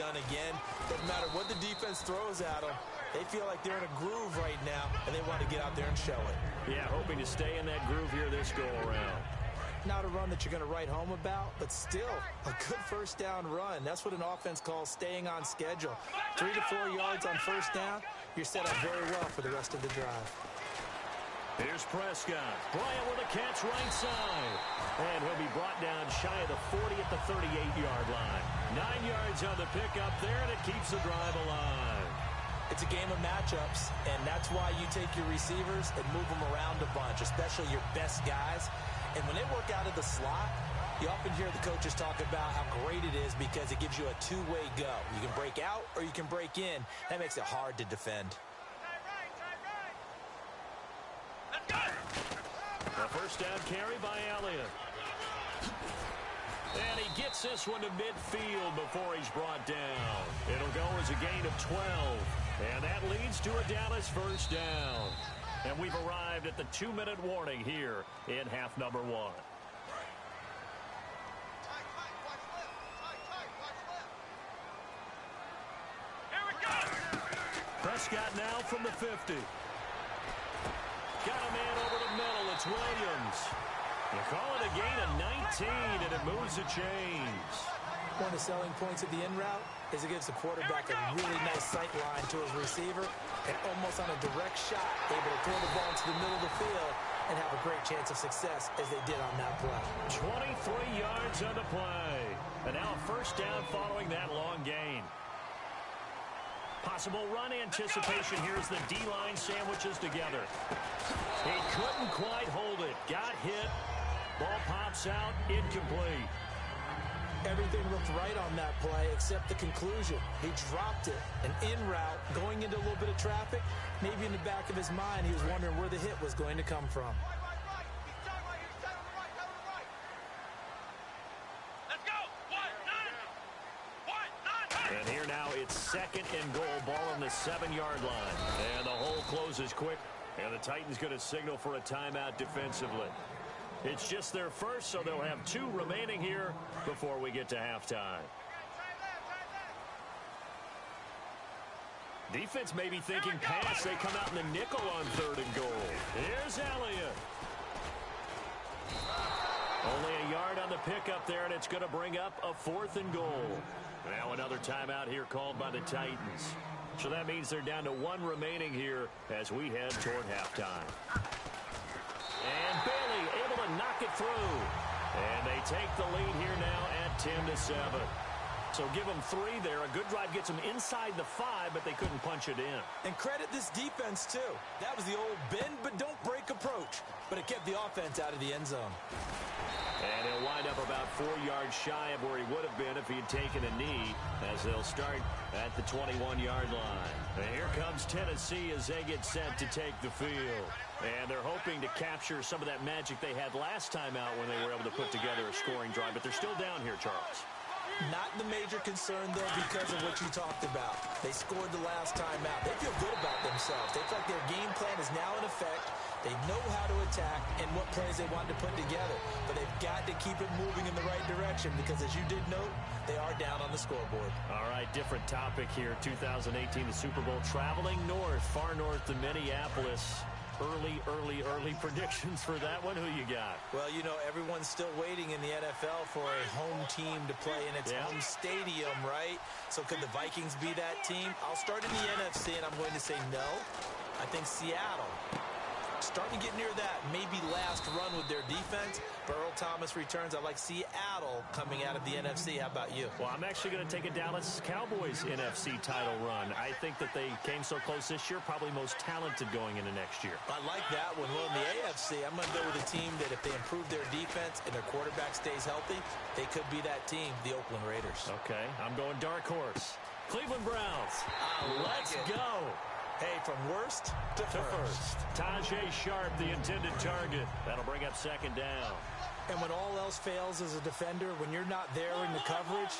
done again. Doesn't matter what the defense throws at them. They feel like they're in a groove right now, and they want to get out there and show it. Yeah, hoping to stay in that groove here this go-around. Not a run that you're going to write home about, but still a good first down run. That's what an offense calls staying on schedule. 3 to 4 yards on first down, you're set up very well for the rest of the drive. Here's Prescott. Bryant with a catch right side. And he'll be brought down shy of the 40 at the 38-yard line. 9 yards on the pickup there, and it keeps the drive alive. It's a game of matchups, and that's why you take your receivers and move them around a bunch, especially your best guys. And when they work out of the slot, you often hear the coaches talk about how great it is because it gives you a two-way go. You can break out or you can break in. That makes it hard to defend. A first down carry by Elliott. And he gets this one to midfield before he's brought down. It'll go as a gain of 12. And that leads to a Dallas first down. And we've arrived at the 2-minute warning here in half number 1. Prescott now from the 50. Got a man over the middle. It's Williams. You call it a gain of 19, and it moves the chains. One of the selling points of the in route is it gives the quarterback a really nice sight line to his receiver and almost on a direct shot able to throw the ball into the middle of the field and have a great chance of success as they did on that play. 23 yards on the play. And now a first down following that long gain. Possible run anticipation here as the D-line sandwiches together. He couldn't quite hold it. Got hit. Ball pops out. Incomplete. Everything looked right on that play except the conclusion. He dropped it. An in route, going into a little bit of traffic. Maybe in the back of his mind, he was wondering where the hit was going to come from. And here now it's 2nd and goal. Ball on the 7-yard line. And the hole closes quick. And the Titans going to signal for a timeout defensively. It's just their first, so they'll have 2 remaining here before we get to halftime. Defense may be thinking pass. They come out in the nickel on 3rd and goal. Here's Elliott. Only a yard on the pickup there, and it's going to bring up a 4th and goal. Now another timeout here called by the Titans. So that means they're down to 1 remaining here as we head toward halftime. And Bailey able to knock it through. And they take the lead here now at 10-7. So give them 3 there. A good drive gets them inside the 5, but they couldn't punch it in. And credit this defense, too. That was the old bend but don't break approach. But it kept the offense out of the end zone. And he'll wind up about 4 yards shy of where he would have been if he had taken a knee, as they'll start at the 21-yard line. And here comes Tennessee as they get set to take the field. And they're hoping to capture some of that magic they had last time out when they were able to put together a scoring drive. But they're still down here, Charles. Not the major concern, though, because of what you talked about. They scored the last time out. They feel good about themselves. They feel like their game plan is now in effect. They know how to attack and what plays they want to put together. But they've got to keep it moving in the right direction because, as you did note, they are down on the scoreboard. All right, different topic here. 2018, the Super Bowl, traveling north, far north to Minneapolis. Early predictions for that one. Who you got? Well, you know, everyone's still waiting in the NFL for a home team to play in its home stadium, right? So could the Vikings be that team? I'll start in the NFC, and I'm going to say no. I think Seattle. Starting to get near that maybe last run with their defense. But Earl Thomas returns. I like Seattle coming out of the NFC. How about you? Well, I'm actually going to take a Dallas Cowboys NFC title run. I think that they came so close this year, probably most talented going into next year. I like that one. Well, in the AFC, I'm going to go with a team that if they improve their defense and their quarterback stays healthy, they could be that team, the Oakland Raiders. Okay, I'm going dark horse. Cleveland Browns. Let's go. Hey, from worst to first. Tajay Sharp, the intended target. That'll bring up 2nd down. And when all else fails as a defender, when you're not there in the coverage,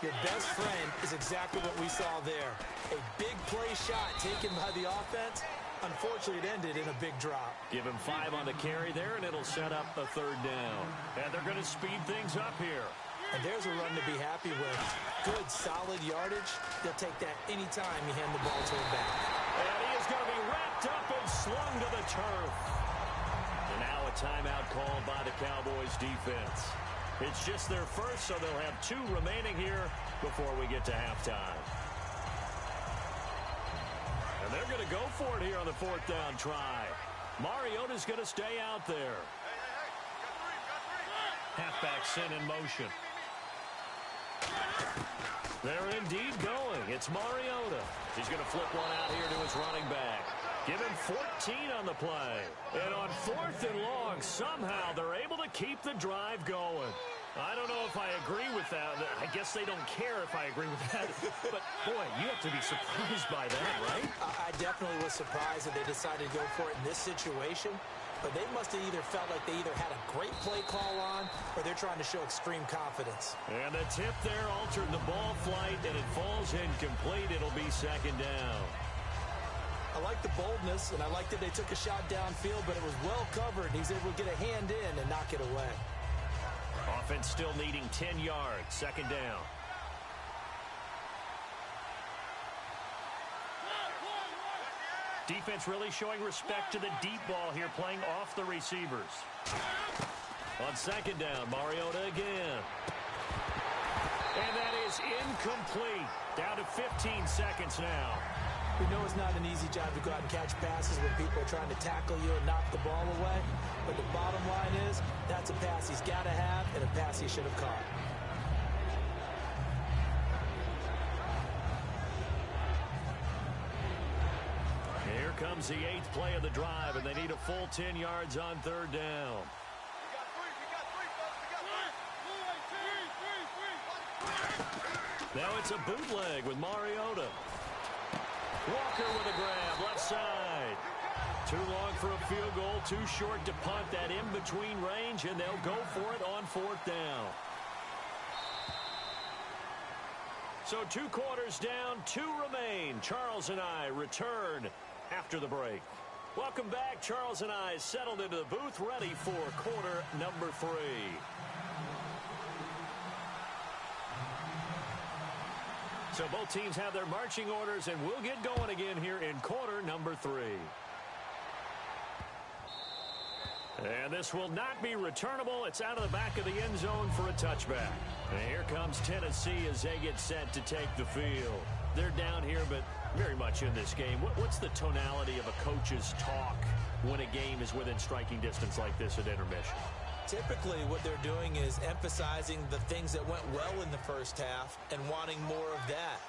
your best friend is exactly what we saw there. A big play shot taken by the offense. Unfortunately, it ended in a big drop. Give him 5 on the carry there, and it'll set up a 3rd down. And they're going to speed things up here. And there's a run to be happy with. Good, solid yardage. They'll take that anytime you hand the ball to him back. And he is going to be wrapped up and slung to the turf. And now a timeout called by the Cowboys defense. It's just their first, so they'll have 2 remaining here before we get to halftime. And they're going to go for it here on the 4th down try. Mariota's going to stay out there. Halfback sent in motion. They're indeed going. It's Mariota. He's going to flip one out here to his running back. Give him 14 on the play. And on 4th and long, somehow they're able to keep the drive going. I don't know if I agree with that. I guess they don't care if I agree with that. But, boy, you have to be surprised by that, right? I definitely was surprised that they decided to go for it in this situation. But they must have either felt like they either had a great play call on or they're trying to show extreme confidence. And the tip there altered the ball flight, and it falls incomplete. It'll be 2nd down. I like the boldness, and I like that they took a shot downfield, but it was well covered. He's able to get a hand in and knock it away. Offense still needing 10 yards. 2nd down. Defense really showing respect to the deep ball here, playing off the receivers. On 2nd down, Mariota again. And that is incomplete. Down to 15 seconds now. We know it's not an easy job to go out and catch passes when people are trying to tackle you and knock the ball away. But the bottom line is, that's a pass he's got to have and a pass he should have caught. Here comes the 8th play of the drive, and they need a full 10 yards on 3rd down. Now it's a bootleg with Mariota. Walker with a grab, left side. Too long for a field goal, too short to punt that in-between range, and they'll go for it on 4th down. So 2 quarters down, 2 remain. Charles and I return after the break. Welcome back. Charles and I settled into the booth, ready for quarter number 3. So both teams have their marching orders, and we'll get going again here in quarter number 3. And this will not be returnable. It's out of the back of the end zone for a touchback. And here comes Tennessee as they get set to take the field. They're down here, but very much in this game. What's the tonality of a coach's talk when a game is within striking distance like this at intermission? Typically, what they're doing is emphasizing the things that went well in the first half and wanting more of that.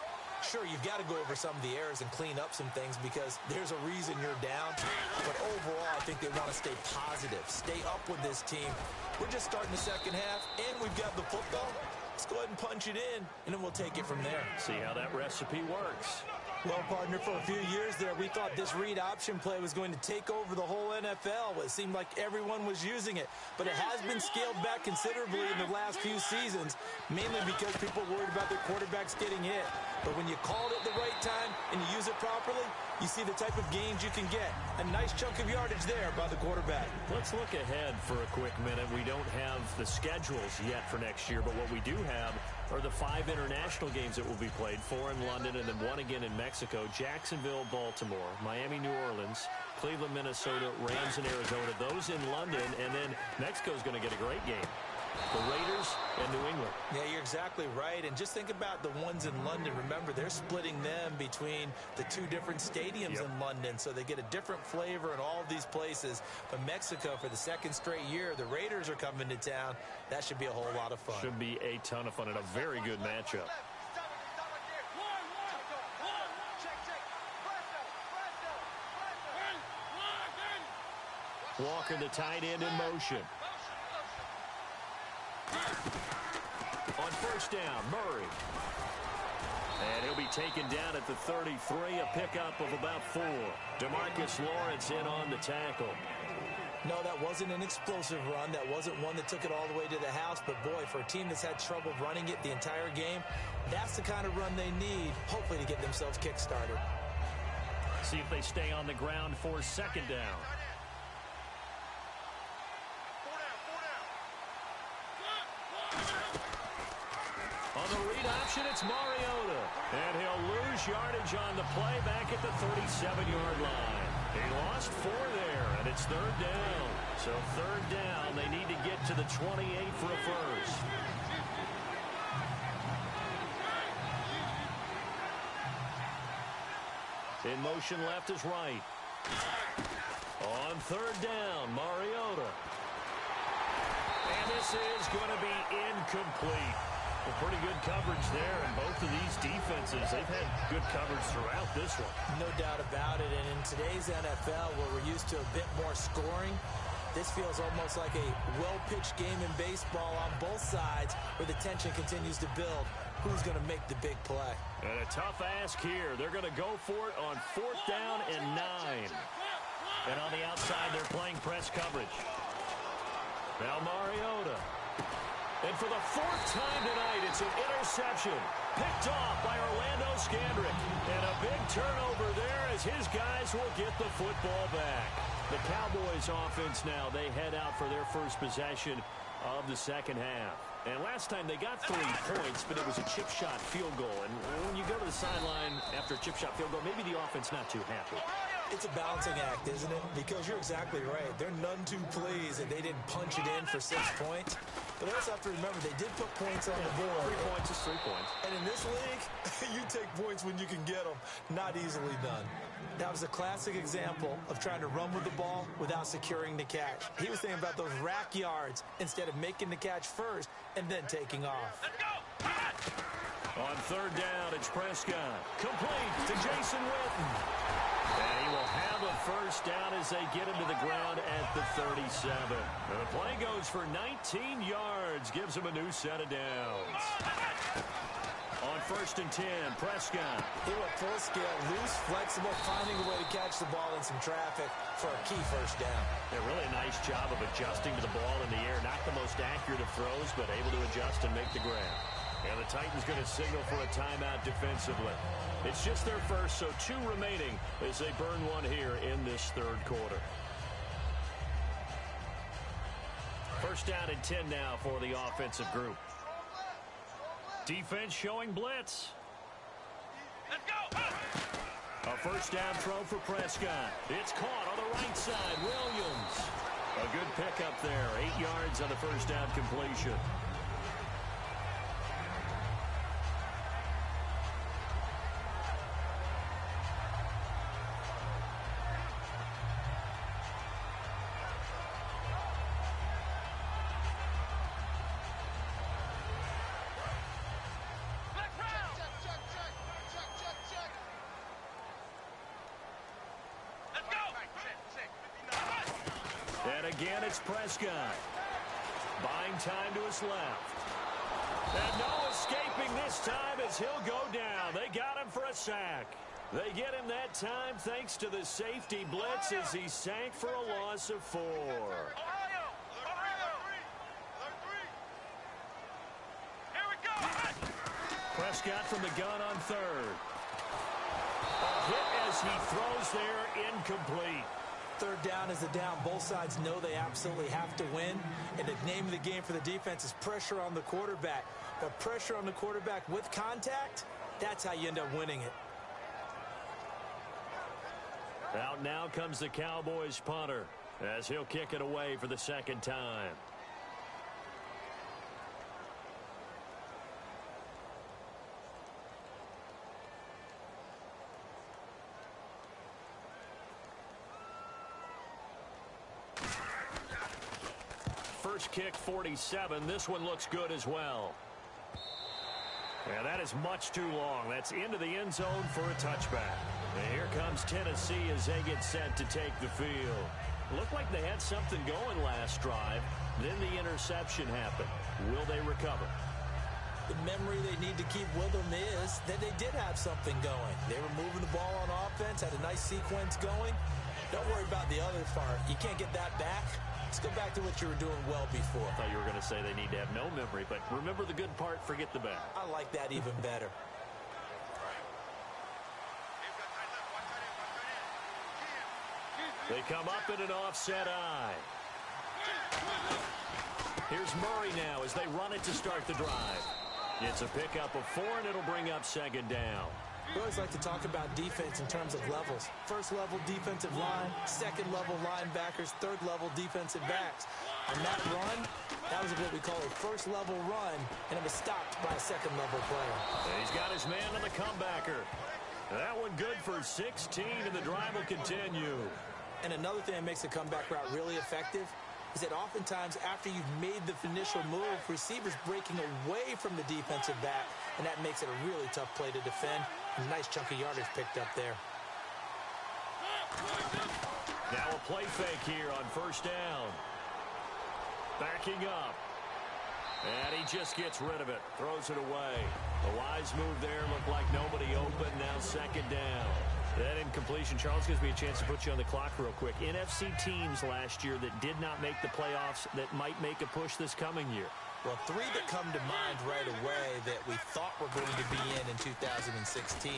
Sure, you've got to go over some of the errors and clean up some things because there's a reason you're down. But overall, I think they want to stay positive, stay up with this team. We're just starting the second half, and we've got the football. Let's go ahead and punch it in, and then we'll take it from there. See how that recipe works. Well, partner, for a few years there, we thought this read option play was going to take over the whole NFL. It seemed like everyone was using it, but it has been scaled back considerably in the last few seasons, mainly because people worried about their quarterbacks getting hit. But when you call it at the right time and you use it properly, you see the type of gains you can get. A nice chunk of yardage there by the quarterback. Let's look ahead for a quick minute. We don't have the schedules yet for next year, but what we do have are the 5 international games that will be played, 4 in London and then 1 again in Mexico, Jacksonville, Baltimore, Miami, New Orleans, Cleveland, Minnesota, Rams in Arizona, those in London, and then Mexico's going to get a great game. The Raiders and New England. Yeah, you're exactly right. And just think about the ones in London. Remember, they're splitting them between the 2 different stadiums in London, so they get a different flavor in all of these places. But Mexico, for the 2nd straight year, the Raiders are coming to town. That should be a whole lot of fun. Should be a ton of fun and a very good matchup. Walker, the tight end, in motion. On 1st down, Murray. And he'll be taken down at the 33, a pickup of about 4. DeMarcus Lawrence in on the tackle. No, that wasn't an explosive run. That wasn't one that took it all the way to the house. But, boy, for a team that's had trouble running it the entire game, that's the kind of run they need, hopefully, to get themselves kick-started. See if they stay on the ground for 2nd down. interception. It's Mariota. And he'll lose yardage on the play back at the 37-yard line. He lost 4 there, and it's third down. So third down, they need to get to the 28 for a first. In motion left is right. On third down, Mariota. And this is going to be incomplete. Well, pretty good coverage there, and both of these defenses, they've had good coverage throughout this one. No doubt about it, and in today's NFL, where we're used to a bit more scoring, this feels almost like a well-pitched game in baseball on both sides, where the tension continues to build. Who's going to make the big play? And a tough ask here. They're going to go for it on 4th down and 9. And on the outside, they're playing press coverage. Now Mariota. And for the 4th time tonight, it's an interception. Picked off by Orlando Scandrick. And a big turnover there as his guys will get the football back. The Cowboys offense now, they head out for their first possession of the second half. And last time they got 3 points, but it was a chip shot field goal. And when you go to the sideline after a chip shot field goal, maybe the offense not too happy. It's a balancing act, isn't it? Because you're exactly right. They're none too pleased that they didn't punch it in for 6 points. But they also have to remember they did put points on the board. 3 points is 3 points. And in this league, you take points when you can get them. Not easily done. That was a classic example of trying to run with the ball without securing the catch. He was thinking about those rack yards instead of making the catch first and then taking off. Let's go! On third down, it's Prescott. Complete to Jason Witten. And he will have a first down as they get him to the ground at the 37. And the play goes for 19 yards, gives him a new set of downs. On 1st and 10, Prescott. He went full scale, loose, flexible, finding a way to catch the ball in some traffic for a key first down. A really nice job of adjusting to the ball in the air. Not the most accurate of throws, but able to adjust and make the grab. And the Titans going to signal for a timeout defensively. It's just their first, so 2 remaining as they burn one here in this third quarter. First down and 10 now for the offensive group. Defense showing blitz. Let's go! A first down throw for Prescott. It's caught on the right side. Williams. A good pickup there. 8 yards on the first down completion. And again, it's Prescott. Buying time to his left. And no escaping this time as he'll go down. They got him for a sack. They get him that time thanks to the safety blitz as he sank for a loss of 4. Prescott from the gun on third. A hit as he throws there, incomplete. Third down is a down. Both sides know they absolutely have to win. And the name of the game for the defense is pressure on the quarterback. But pressure on the quarterback with contact, that's how you end up winning it. Out now comes the Cowboys punter as he'll kick it away for the second time. First kick, 47. This one looks good as well. And that is much too long. That's into the end zone for a touchback. And here comes Tennessee as they get set to take the field. Looked like they had something going last drive. Then the interception happened. Will they recover? The memory they need to keep with them is that they did have something going. They were moving the ball on offense, had a nice sequence going. Don't worry about the other part. You can't get that back. Let's go back to what you were doing well before. I thought you were going to say they need to have no memory, but remember the good part, forget the bad. I like that even better. They come up in an offset eye. Here's Murray now as they run it to start the drive. It's a pickup of 4, and it'll bring up second down. We always like to talk about defense in terms of levels. First level defensive line, second level linebackers, third level defensive backs. On that run, that was what we call a first level run, and it was stopped by a second level player. And he's got his man on the comebacker. That one good for 16, and the drive will continue. And another thing that makes a comeback route really effective is that oftentimes after you've made the initial move, receivers breaking away from the defensive back, and that makes it a really tough play to defend. A nice chunk of yardage picked up there. Now a play fake here on first down. Backing up. And he just gets rid of it. Throws it away. A wise move there. Looked like nobody open. Now second down. That incompletion, Charles, gives me a chance to put you on the clock real quick. NFC teams last year that did not make the playoffs that might make a push this coming year. Well, 3 that come to mind right away that we thought were going to be in 2016.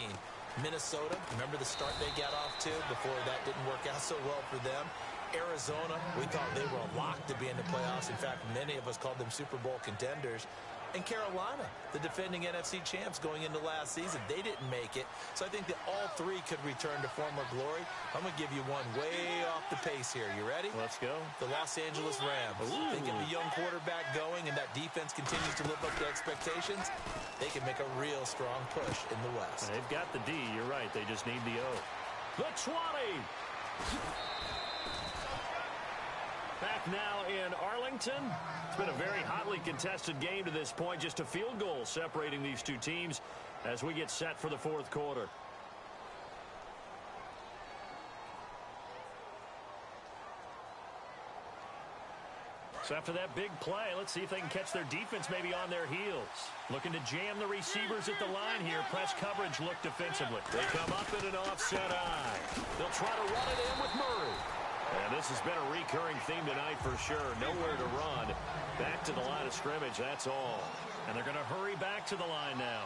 Minnesota, remember the start they got off to before that didn't work out so well for them. Arizona, we thought they were locked to be in the playoffs. In fact, many of us called them Super Bowl contenders. And Carolina, the defending NFC champs going into last season, they didn't make it. So I think that all 3 could return to former glory. I'm going to give you one way off the pace here. You ready? Let's go. The Los Angeles Rams. They get the young quarterback going, and that defense continues to live up to expectations. They can make a real strong push in the West. They've got the D. You're right. They just need the O. The 20. Back now in Arlington. It's been a very hotly contested game to this point. Just a field goal separating these two teams as we get set for the fourth quarter. So after that big play, let's see if they can catch their defense maybe on their heels. Looking to jam the receivers at the line here. Press coverage look defensively. They come up in an offset eye. They'll try to run it in with Murray. And this has been a recurring theme tonight for sure. Nowhere to run. Back to the line of scrimmage, that's all. And they're going to hurry back to the line now.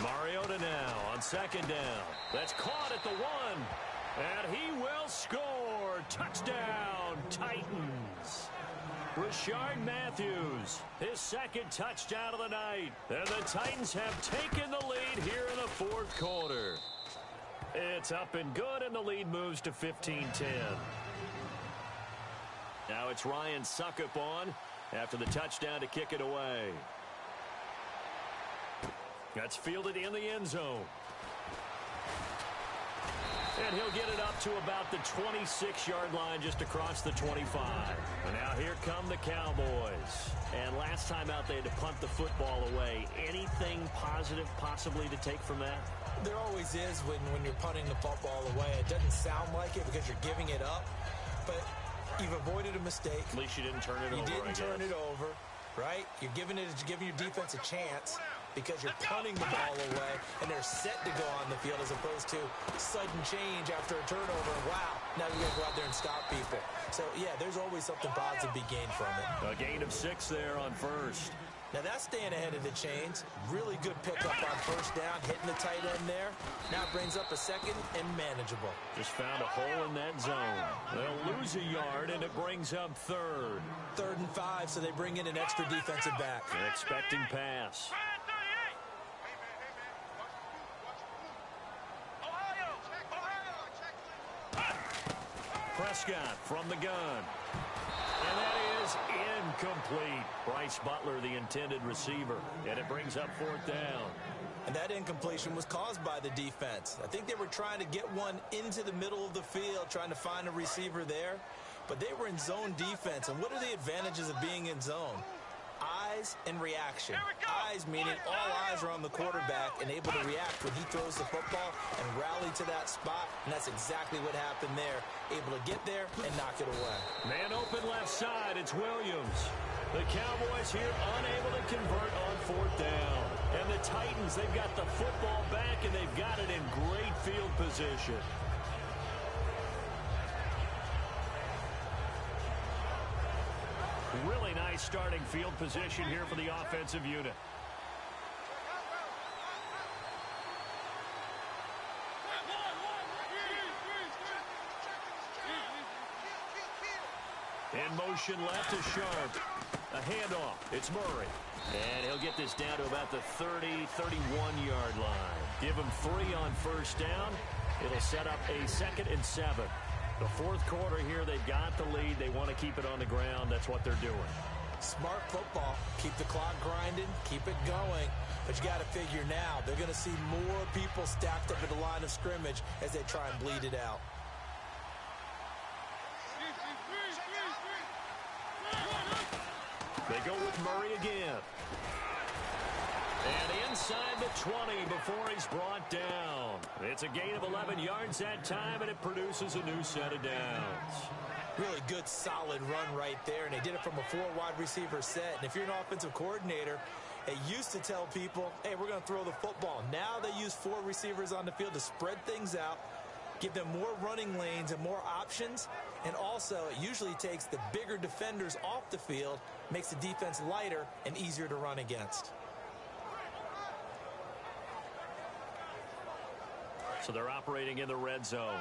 Mariota now on second down. That's caught at the 1. And he will score. Touchdown, Titans. Rashard Matthews, his second touchdown of the night. And the Titans have taken the lead here in the fourth quarter. It's up and good, and the lead moves to 15-10. Now it's Ryan Suckup on after the touchdown to kick it away. That's fielded in the end zone. And he'll get it up to about the 26-yard line just across the 25. And now here come the Cowboys. And last time out they had to punt the football away. Anything positive possibly to take from that? There always is when you're punting the football away. It doesn't sound like it because you're giving it up. But you've avoided a mistake. At least you didn't turn it over, You didn't turn it over, right? You're giving your defense a chance because you're punting the ball away, and they're set to go on the field as opposed to sudden change after a turnover. Wow, now you got to go out there and stop people. So, yeah, there's always something positive to be gained from it. A gain of 6 there on first. Now, that's staying ahead of the chains. Really good pickup on first down, hitting the tight end there. Now it brings up a second and manageable. Just found a hole in that zone. They'll lose a yard, and it brings up third. 3rd and 5, so they bring in an extra defensive back. An expecting pass. Prescott from the gun. And that is incomplete. Bryce Butler, the intended receiver. And it brings up 4th down. And that incompletion was caused by the defense. I think they were trying to get one into the middle of the field, trying to find a receiver there. But they were in zone defense. And what are the advantages of being in zone? Eyes and reaction. Eyes meaning all eyes are on the quarterback and able to react when he throws the football and rally to that spot. And that's exactly what happened there. Able to get there and knock it away. Man open left side. It's Williams. The Cowboys here unable to convert on 4th down. And the Titans, they've got the football back and they've got it in great field position. Really nice starting field position here for the offensive unit. motion left to Sharp. A handoff. It's Murray. And he'll get this down to about the 30, 31-yard line. Give him 3 on first down. It'll set up a 2nd and 7. The fourth quarter here, they've got the lead. They want to keep it on the ground. That's what they're doing. Smart football. Keep the clock grinding. Keep it going. But you got to figure now, they're going to see more people stacked up at the line of scrimmage as they try and bleed it out. They go with Murray again. And inside the 20 before he's brought down. It's a gain of 11 yards that time, and it produces a new set of downs. Really good, solid run right there, and they did it from a 4-wide receiver set. And if you're an offensive coordinator, they used to tell people, hey, we're going to throw the football. Now they use 4 receivers on the field to spread things out, give them more running lanes and more options. And also, it usually takes the bigger defenders off the field, makes the defense lighter and easier to run against. So they're operating in the red zone.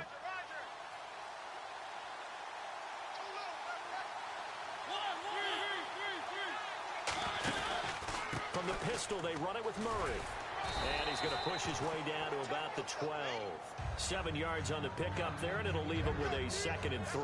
From the pistol, they run it with Murray. And he's going to push his way down to about the 12. 7 yards on the pickup there, and it'll leave him with a 2nd and 3.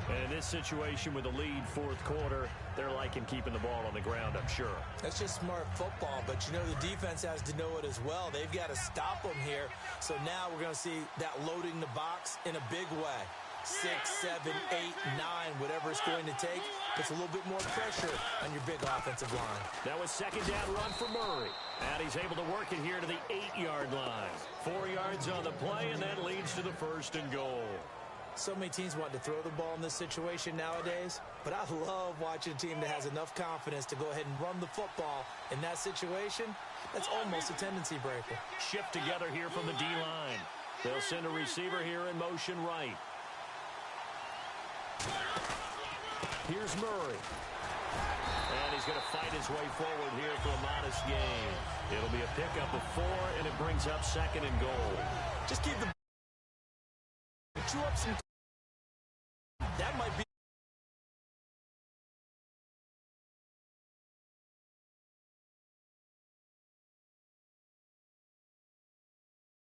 And in this situation with a lead fourth quarter, they're liking keeping the ball on the ground, I'm sure. That's just smart football, but you know the defense has to know it as well. They've got to stop them here. So now we're going to see that loading the box in a big way. 6, 7, 8, 9, whatever it's going to take, puts a little bit more pressure on your big offensive line. That was 2nd down run for Murray. And he's able to work it here to the 8-yard line. 4 yards on the play, and that leads to the 1st and goal. So many teams want to throw the ball in this situation nowadays, but I love watching a team that has enough confidence to go ahead and run the football in that situation. That's almost a tendency breaker. Shift together here from the D-line. They'll send a receiver here in motion right. Here's Murray. And he's going to fight his way forward here for a modest gain. It'll be a pickup of 4, and it brings up 2nd and goal. Just keep the chew up some. That might be